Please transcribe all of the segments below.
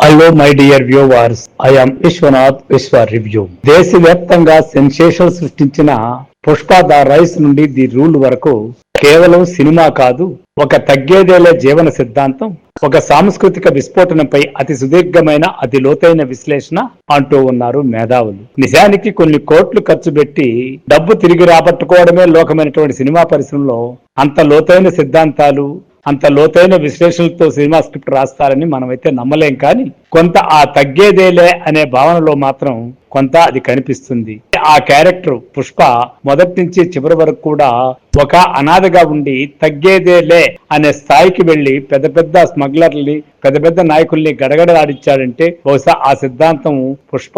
Hello my dear viewers, I am Vishwanath Vishwa review. దేశవ్యాప్తంగా sensation సృష్టించిన Pushpa the rise నుండి the rule వరకు కేవలం సినిమా కాదు, ఒక తగ్గేదేలే జీవన సిద్ధాంతం, ఒక సాంస్కృతిక విస్ఫోటనపై అతి సుదీర్ఘమైన అతి లోతైన విశ్లేషణ అంటూ ఉన్నారు మేధావులు. నిజానికి కొన్ని కోట్లు ఖర్చు పెట్టి డబ్బు తిరిగి రాబట్టుకోవడమే లోకమైనటువంటి సినిమా పరిశ్రమలో అంత లోతైన సిద్ధాంతాలు, అంత లోతైన విశ్లేషణలతో సినిమా స్క్రిప్ట్ రాస్తారని మనమైతే నమ్మలేం. కానీ కొంత ఆ తగ్గేదేలే అనే భావనలో మాత్రం కొంత అది కనిపిస్తుంది. ఆ క్యారెక్టర్ పుష్ప మొదటి నుంచి చివరి వరకు కూడా ఒక అనాథగా ఉండి తగ్గేదేలే అనే స్థాయికి వెళ్లి పెద్ద పెద్ద స్మగ్లర్ని, పెద్ద పెద్ద నాయకుల్ని గడగడలాడిచ్చాడంటే బహుశా ఆ సిద్ధాంతం పుష్ప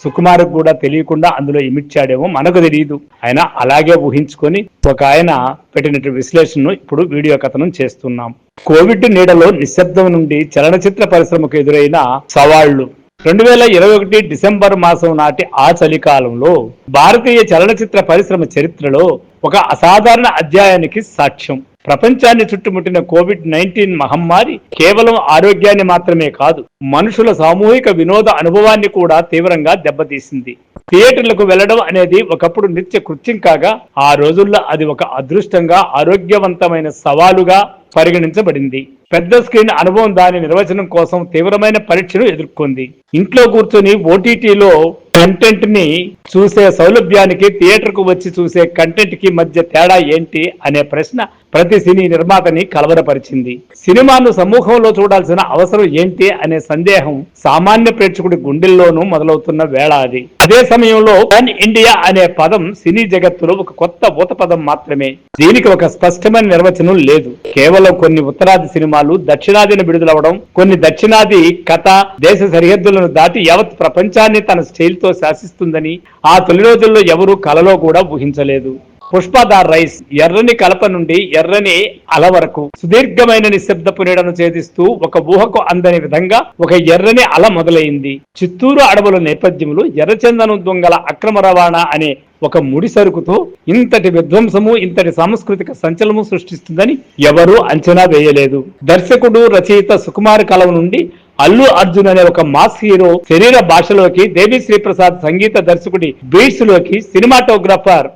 సుకుమార్ కూడా తెలియకుండా అందులో ఇమిడ్చాడేమో మనకు తెలియదు. ఆయన అలాగే ఊహించుకొని ఒక ఆయన పెట్టినటువంటి విశ్లేషణను ఇప్పుడు వీడియో కథనం చేస్తున్నాం. కోవిడ్ నీడలో నిశ్శబ్దం నుండి చలనచిత్ర పరిశ్రమకు ఎదురైన సవాళ్లు. 2021 డిసెంబర్ మాసం నాటి ఆ చలికాలంలో భారతీయ చలనచిత్ర పరిశ్రమ చరిత్రలో ఒక అసాధారణ అధ్యాయానికి సాక్ష్యం. ప్రపంచాన్ని చుట్టుముట్టిన కోవిడ్-19 మహమ్మారి కేవలం ఆరోగ్యాన్ని మాత్రమే కాదు, మనుషుల సామూహిక వినోద అనుభవాన్ని కూడా తీవ్రంగా దెబ్బతీసింది. థియేటర్లకు వెళ్లడం అనేది ఒకప్పుడు నిత్య కృత్యం కాగా, ఆ రోజుల్లో అది ఒక అదృష్టంగా, ఆరోగ్యవంతమైన సవాలుగా పరిగణించబడింది. పెద్ద స్క్రీన్ అనుభవం దాని నిర్వచనం కోసం తీవ్రమైన పరీక్షను ఎదుర్కొంది. ఇంట్లో కూర్చొని ఓటీటీలో కంటెంట్ ని చూసే సౌలభ్యానికి థియేటర్ కు వచ్చి చూసే కంటెంట్ కి మధ్య తేడా ఏంటి అనే ప్రశ్న ప్రతి సినీ నిర్మాతని కలవరపరిచింది. సినిమాను సమూహంలో చూడాల్సిన అవసరం ఏంటి అనే సందేహం సామాన్య ప్రేక్షకుడి గుండెల్లోనూ మొదలవుతున్న వేళ అది. అదే సమయంలో పాన్ ఇండియా అనే పదం సినీ జగత్తులో ఒక కొత్త ఊత పదం మాత్రమే. దీనికి ఒక స్పష్టమైన నిర్వచనం లేదు. కేవలం కొన్ని ఉత్తరాది సినిమాలు దక్షిణాదిని విడుదలవడం, కొన్ని దక్షిణాది కథ దేశ సరిహద్దులను దాటి యావత్ ప్రపంచాన్ని తన స్టైల్తో శాసిస్తుందని ఆ తొలి రోజుల్లో ఎవరూ కలలో కూడా ఊహించలేదు. పుష్ప ద రైస్ ఎర్రని కలప నుండి ఎర్రని అల వరకు సుదీర్ఘమైన నిశ్శబ్దపు నీడను ఛేదిస్తూ ఒక ఊహకు అందని విధంగా ఒక ఎర్రని అల మొదలైంది. చిత్తూరు అడవుల నేపథ్యంలో ఎర్రచందనం దొంగల అక్రమ రవాణా అనే ఒక ముడి సరుకుతో ఇంతటి విధ్వంసము, ఇంతటి సాంస్కృతిక సంచలనము సృష్టిస్తుందని ఎవరూ అంచనా వేయలేదు. దర్శకుడు రచయిత సుకుమార్ కలం నుండి అల్లు అర్జున్ అనే ఒక మాస్ హీరో శరీర భాషలోకి, దేవిశ్రీ ప్రసాద్ సంగీత దర్శకుడి బీట్స్ లోకి, సినిమాటోగ్రాఫర్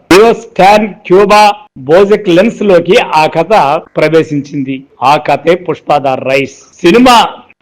స్టాన్ క్యూబా బోజెక్ లెన్స్ లోకి ఆ కథ ప్రవేశించింది. ఆ కథే Pushpa the rice.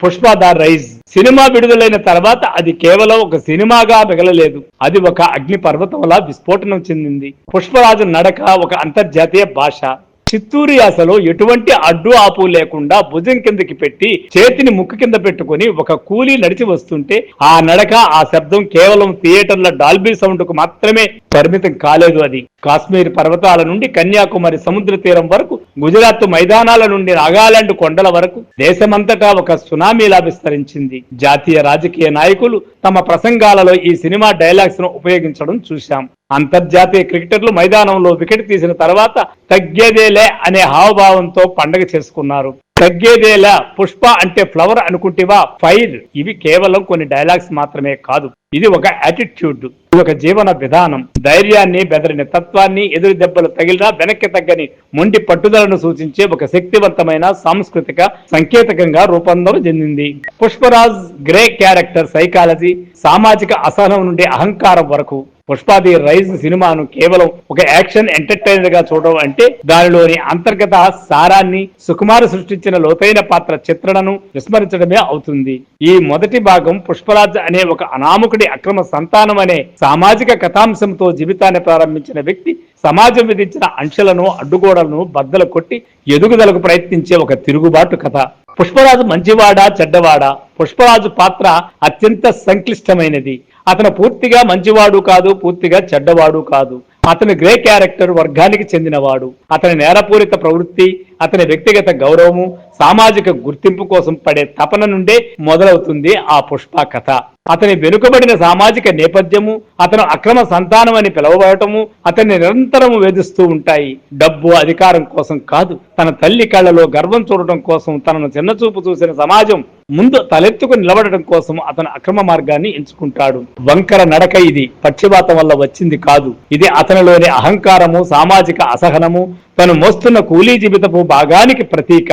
Pushpa the rice cinema విడుదలైన తర్వాత అది కేవలం ఒక సినిమాగా మిగలలేదు. అది ఒక అగ్ని పర్వతంలా విస్ఫోటనం చెందింది. పుష్పరాజు నడక ఒక అంతర్జాతీయ భాష. చిత్తూరు యాసలో ఎటువంటి అడ్డు ఆపు లేకుండా భుజం కిందకి పెట్టి చేతిని ముక్కు కింద పెట్టుకుని ఒక కూలీ నడిచి వస్తుంటే ఆ నడక, ఆ శబ్దం కేవలం థియేటర్ల డాల్బీ సౌండ్ కు మాత్రమే పరిమితం కాలేదు. అది కాశ్మీర్ పర్వతాల నుండి కన్యాకుమారి సముద్ర తీరం వరకు, గుజరాత్ మైదానాల నుండి నాగాలాండ్ కొండల వరకు దేశమంతటా ఒక సునామీలా విస్తరించింది. జాతీయ రాజకీయ నాయకులు తమ ప్రసంగాలలో ఈ సినిమా డైలాగ్స్ ను ఉపయోగించడం చూశాం. అంతర్జాతీయ క్రికెటర్లు మైదానంలో వికెట్ తీసిన తర్వాత తగ్గేదేలే అనే హావభావంతో పండగ చేసుకున్నారు. తగ్గేదేలా, పుష్ప అంటే ఫ్లవర్ అనుకుంటేవా, ఫైర్. ఇవి కేవలం కొన్ని డైలాగ్స్ మాత్రమే కాదు, ఇది ఒక యాటిట్యూడ్, ఒక జీవన విధానం. ధైర్యాన్ని, బెదరిని తత్వాన్ని, ఎదురు దెబ్బలు తగిలినా వెనక్కి తగ్గని మొండి పట్టుదలను సూచించే ఒక శక్తివంతమైన సాంస్కృతిక సంకేతకంగా రూపాంతరం చెందింది. పుష్పరాజ్ గ్రే క్యారెక్టర్ సైకాలజీ, సామాజిక అసహనం నుండి అహంకారం వరకు. పుష్ప ది రైజ్ సినిమాను కేవలం ఒక యాక్షన్ ఎంటర్టైనర్ గా చూడడం అంటే దానిలోని అంతర్గత సారాన్ని, సుకుమార్ సృష్టించిన లోతైన పాత్ర చిత్రణను విస్మరించడమే అవుతుంది. ఈ మొదటి భాగం పుష్పరాజ్ అనే ఒక అనామకుడి అక్రమ సంతానం అనే సామాజిక కథాంశంతో జీవితాన్ని ప్రారంభించిన వ్యక్తి సమాజం విధించిన అంశాలను, అడ్డుగోడలను బద్దలు కొట్టి ఎదుగుదలకు ప్రయత్నించే ఒక తిరుగుబాటు కథ. పుష్పరాజు మంచివాడా చెడ్డవాడా? పుష్పరాజు పాత్ర అత్యంత సంక్లిష్టమైనది. అతను పూర్తిగా మంచివాడు కాదు, పూర్తిగా చెడ్డవాడు కాదు. అతని గ్రే క్యారెక్టర్ వర్గానికి చెందినవాడు. అతని నేరపూరిత ప్రవృత్తి, అతని వ్యక్తిగత గౌరవము, సామాజిక గుర్తింపు కోసం పడే తపన నుండే మొదలవుతుంది ఆ పుష్ప కథ. అతని వెనుకబడిన సామాజిక నేపథ్యము, అతను అక్రమ సంతానం అని పిలువబడటము అతన్ని నిరంతరం వేధిస్తూ ఉంటాయి. డబ్బు, అధికారం కోసం కాదు, తన తల్లి కళ్ళలో గర్వం చూడటం కోసం, తనను చిన్నచూపు చూసిన సమాజం ముందు తలెత్తుకు నిలబడటం కోసం అతను అక్రమ మార్గాన్ని ఎంచుకుంటాడు. వంకర నడక ఇది పక్షపాతం వల్ల వచ్చింది కాదు. ఇది అతనిలోని అహంకారము, సామాజిక అసహనము, తను మోస్తున్న కూలీ జీవితపు భాగానికి ప్రతీక.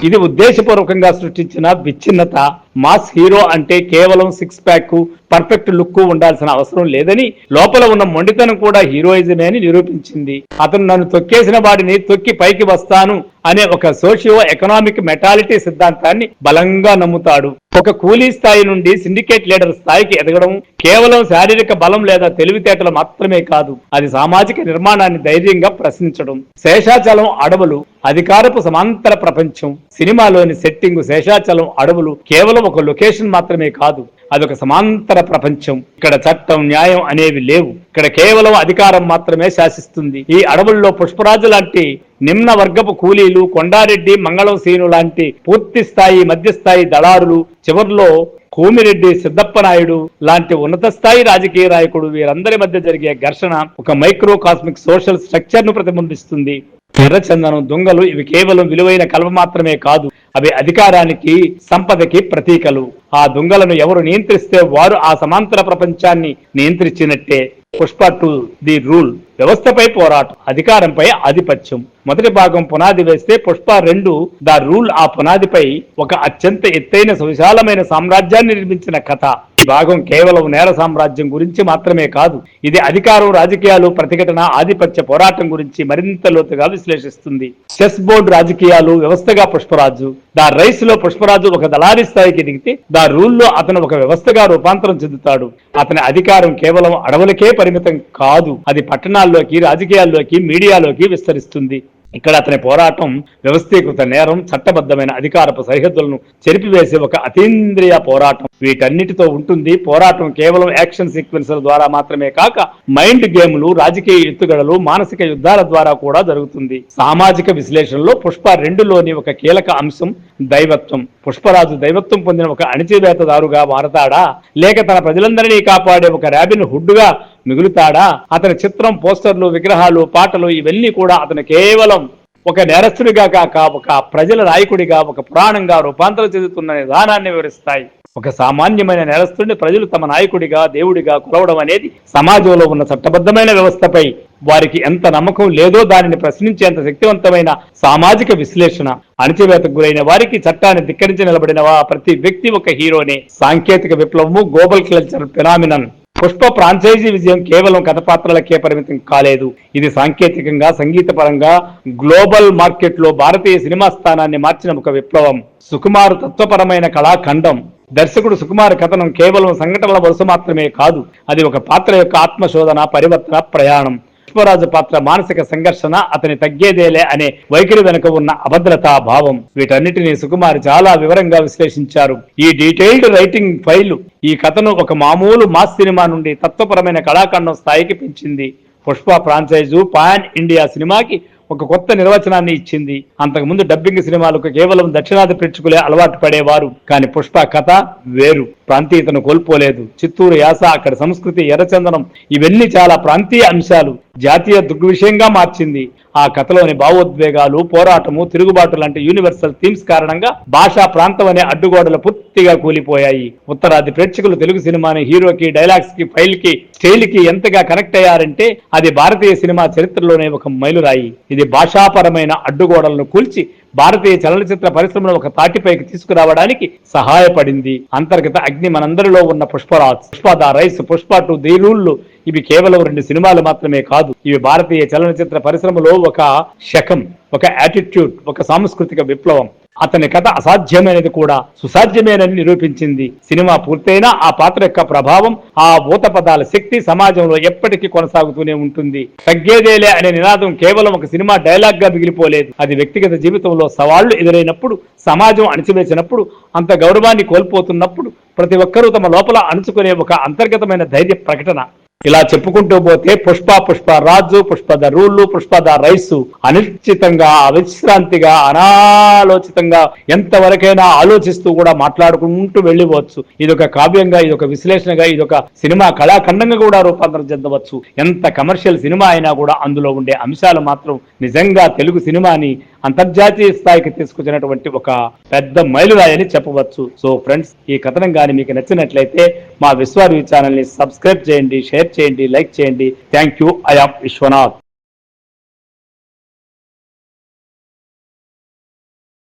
ఇది ఉద్దేశపూర్వకంగా సృష్టించిన విచ్ఛిన్నత, మాస్ హీరో అంటే కేవలం సిక్స్ ప్యాక్ పర్ఫెక్ట్ లుక్ ఉండాల్సిన అవసరం లేదని, లోపల ఉన్న మొండితనం కూడా హీరోయిజమే అని నిరూపించింది. అతను నన్ను తొక్కేసిన వాడిని తొక్కి పైకి వస్తాను అనే ఒక సోషియో ఎకనామిక్ మెటాలిటీ సిద్ధాంతాన్ని బలంగా నమ్ముతాడు. ఒక కూలీ స్థాయి నుండి సిండికేట్ లీడర్ స్థాయికి ఎదగడం కేవలం శారీరక బలం లేదా తెలివితేటలు మాత్రమే కాదు, అది సామాజిక నిర్మాణాన్ని ధైర్యంగా ప్రశ్నించడం. శేషాచలం అడవులు అధికారపు సమాంతర ప్రపంచం. సినిమాలోని సెట్టింగ్ శేషాచలం అడవులు కేవలం ఒక లొకేషన్ మాత్రమే కాదు, అదొక సమాంతర ప్రపంచం. ఇక్కడ చట్టం న్యాయం అనేవి లేవు, ఇక్కడ కేవలం అధికారం మాత్రమే శాసిస్తుంది. ఈ అడవుల్లో పుష్పరాజు లాంటి నిమ్న వర్గపు కూలీలు, కొండారెడ్డి మంగళం సీను లాంటి పూర్తి స్థాయి మధ్యస్థాయి దళారులు, చివర్లో కోమిరెడ్డి సిద్ధప్ప నాయుడు లాంటి ఉన్నత స్థాయి రాజకీయ నాయకుడు, వీరందరి మధ్య జరిగే ఘర్షణ ఒక మైక్రో కాస్మిక్ సోషల్ స్ట్రక్చర్ ను ప్రతిబింబిస్తుంది. ఎర్రచందనం, దొంగలు ఇవి కేవలం విలువైన కలవ మాత్రమే కాదు, అవి అధికారానికి సంపదకి ప్రతీకలు. ఆ దొంగలను ఎవరు నియంత్రిస్తే వారు ఆ సమాంతర ప్రపంచాన్ని నియంత్రించినట్టే. పుష్ప 2 ది రూల్ వ్యవస్థపై పోరాటం, అధికారంపై ఆధిపత్యం. మొదటి భాగం పునాది వేస్తే పుష్ప 2 ద రూల్ ఆ పునాదిపై ఒక అత్యంత ఎత్తైన సువిశాలమైన సామ్రాజ్యాన్ని నిర్మించిన కథ. ఈ భాగం కేవలం నేర సామ్రాజ్యం గురించి మాత్రమే కాదు, ఇది అధికారం, రాజకీయాలు, ప్రతిఘటన, ఆధిపత్య పోరాటం గురించి మరింత లోతుగా విశ్లేషిస్తుంది. చెస్ బోర్డు రాజకీయాలు వ్యవస్థగా పుష్పరాజు. ద రైస్ లో పుష్పరాజు ఒక దళారీ స్థాయికి దిగితే ద రూల్ లో అతను ఒక వ్యవస్థగా రూపాంతరం చెందుతాడు. అతని అధికారం కేవలం అడవులకే పరిమితం కాదు, అది పట్టణాల్లోకి, రాజకీయాల్లోకి, మీడియాలోకి విస్తరిస్తుంది. ఇక్కడ అతని పోరాటం వ్యవస్థీకృత నేరం, చట్టబద్ధమైన అధికారపు సరిహద్దులను చెరిపివేసే ఒక అతీంద్రియ పోరాటం. వీటన్నిటితో ఉంటుంది. పోరాటం కేవలం యాక్షన్ సీక్వెన్స్ల ద్వారా మాత్రమే కాక మైండ్ గేమ్లు, రాజకీయ ఎత్తుగడలు, మానసిక యుద్ధాల ద్వారా కూడా జరుగుతుంది. సామాజిక విశ్లేషణలో పుష్ప 2లోని ఒక కీలక అంశం దైవత్వం. పుష్పరాజు దైవత్వం పొందిన ఒక అణచివేతదారుగా మారతాడా, లేక తన ప్రజలందరినీ కాపాడే ఒక రాబిన్ హుడ్ గా మిగులుతాడా? అతని చిత్రం, పోస్టర్లు, విగ్రహాలు, పాటలు ఇవన్నీ కూడా అతను కేవలం ఒక నేరస్తుడిగా కాక ఒక ప్రజల నాయకుడిగా, ఒక పురాణంగా రూపాంతరం చెందుతున్న విధానాన్ని వివరిస్తాయి. ఒక సామాన్యమైన నేరస్తుడిని ప్రజలు తమ నాయకుడిగా, దేవుడిగా కొలవడం అనేది సమాజంలో ఉన్న చట్టబద్ధమైన వ్యవస్థపై వారికి ఎంత నమ్మకం లేదో దానిని ప్రశ్నించేంత శక్తివంతమైన సామాజిక విశ్లేషణ. అణచివేతకు గురైన వారికి చట్టాన్ని ధిక్కరించి నిలబడిన ప్రతి వ్యక్తి ఒక హీరోనే. సాంకేతిక విప్లవము, global culture phenomenon. Pushpa franchise విజయం కేవలం కథ పాత్రలకే పరిమితం కాలేదు, ఇది సాంకేతికంగా, సంగీతపరంగా గ్లోబల్ మార్కెట్ లో భారతీయ సినిమా స్థానాన్ని మార్చిన ఒక విప్లవం. సుకుమార్ తత్వపరమైన కళాఖండం. దర్శకుడు సుకుమార్ కథనం కేవలం సంఘటనల వరుస మాత్రమే కాదు, అది ఒక పాత్ర యొక్క ఆత్మశోధన, పరివర్తన ప్రయాణం. పుష్పరాజు పాత్ర మానసిక సంఘర్షణ, అతని తగ్గేదేలే అనే వైఖరి వెనుక ఉన్న అభద్రతా భావం, వీటన్నిటినీ సుకుమార్ చాలా వివరంగా విశ్లేషించారు. ఈ డీటెయిల్డ్ రైటింగ్ ఫైల్ ఈ కథను ఒక మామూలు మాస్ సినిమా నుండి తత్వపరమైన కళాఖండం స్థాయికి పెంచింది. పుష్ప ఫ్రాంచైజు పాన్ ఇండియా సినిమాకి ఒక కొత్త నిర్వచనాన్ని ఇచ్చింది. అంతకుముందు డబ్బింగ్ సినిమాలకు కేవలం దక్షిణాది ప్రేక్షకులే అలవాటు పడేవారు, కానీ పుష్ప కథ వేరు, ప్రాంతీయతను కోల్పోలేదు. చిత్తూరు యాస, అక్కడ సంస్కృతి, ఎర్రచందనం ఇవన్నీ చాలా ప్రాంతీయ అంశాలు జాతీయ దృగ్విషయంగా మార్చింది. ఆ కథలోని భావోద్వేగాలు, పోరాటము, తిరుగుబాటు లాంటి యూనివర్సల్ థీమ్స్ కారణంగా భాషా, ప్రాంతం అనే అడ్డుగోడలు పూర్తిగా కూలిపోయాయి. ఉత్తరాది ప్రేక్షకులు తెలుగు సినిమాని హీరోకి, డైలాగ్స్ కి, ఫైల్ కి, స్టైల్ కి ఎంతగా కనెక్ట్ అయ్యారంటే అది భారతీయ సినిమా చరిత్రలోనే ఒక మైలురాయి. ఇది భాషాపరమైన అడ్డుగోడలను కూల్చి భారతీయ చలనచిత్ర పరిశ్రమను ఒక తాటిపైకి తీసుకురావడానికి సహాయపడింది. అంతర్గత అగ్ని మనందరిలో ఉన్న Pushparaj. Pushpa the rice, Pushpa 2 the rule ఇవి కేవలం 2 సినిమాలు మాత్రమే కాదు, ఇవి భారతీయ చలనచిత్ర పరిశ్రమలో ఒక శకం, ఒక యాటిట్యూడ్, ఒక సాంస్కృతిక విప్లవం. అతని కథ అసాధ్యమైనది కూడా సుసాధ్యమేనని నిరూపించింది. సినిమా పూర్తయినా ఆ పాత్ర యొక్క ప్రభావం, ఆ ఊత పదాల శక్తి సమాజంలో ఎప్పటికీ కొనసాగుతూనే ఉంటుంది. తగ్గేదేలే అనే నినాదం కేవలం ఒక సినిమా డైలాగ్ గా మిగిలిపోలేదు, అది వ్యక్తిగత జీవితంలో సవాళ్లు ఎదురైనప్పుడు, సమాజం అణచివేసినప్పుడు, అంత గౌరవాన్ని కోల్పోతున్నప్పుడు ప్రతి ఒక్కరూ తమ లోపల అణుచుకునే ఒక అంతర్గతమైన ధైర్య ప్రకటన. ఇలా చెప్పుకుంటూ పోతే Pushpa Raju, Pushpa the rule, Pushpa the rise అనిశ్చితంగా, అవిశ్రాంతిగా, అనాలోచితంగా ఎంతవరకైనా ఆలోచిస్తూ కూడా మాట్లాడుకుంటూ వెళ్ళిపోవచ్చు. ఇదొక కావ్యంగా, ఇదొక విశ్లేషణగా, ఇదొక సినిమా కళాఖండంగా కూడా రూపాంతరం చెందవచ్చు. ఎంత కమర్షియల్ సినిమా అయినా కూడా అందులో ఉండే అంశాలు మాత్రం నిజంగా తెలుగు సినిమాని అంతర్జాతీయ స్థాయికి తీసుకొచ్చినటువంటి ఒక పెద్ద మైలురాయని చెప్పవచ్చు. సో ఫ్రెండ్స్, ఈ కథనం కానీ మీకు నచ్చినట్లయితే మా విశ్వ రివ్యూ ఛానల్ ని సబ్స్క్రైబ్ చేయండి, షేర్ చేయండి, లైక్ చేయండి. Thank you. I am Vishwanath.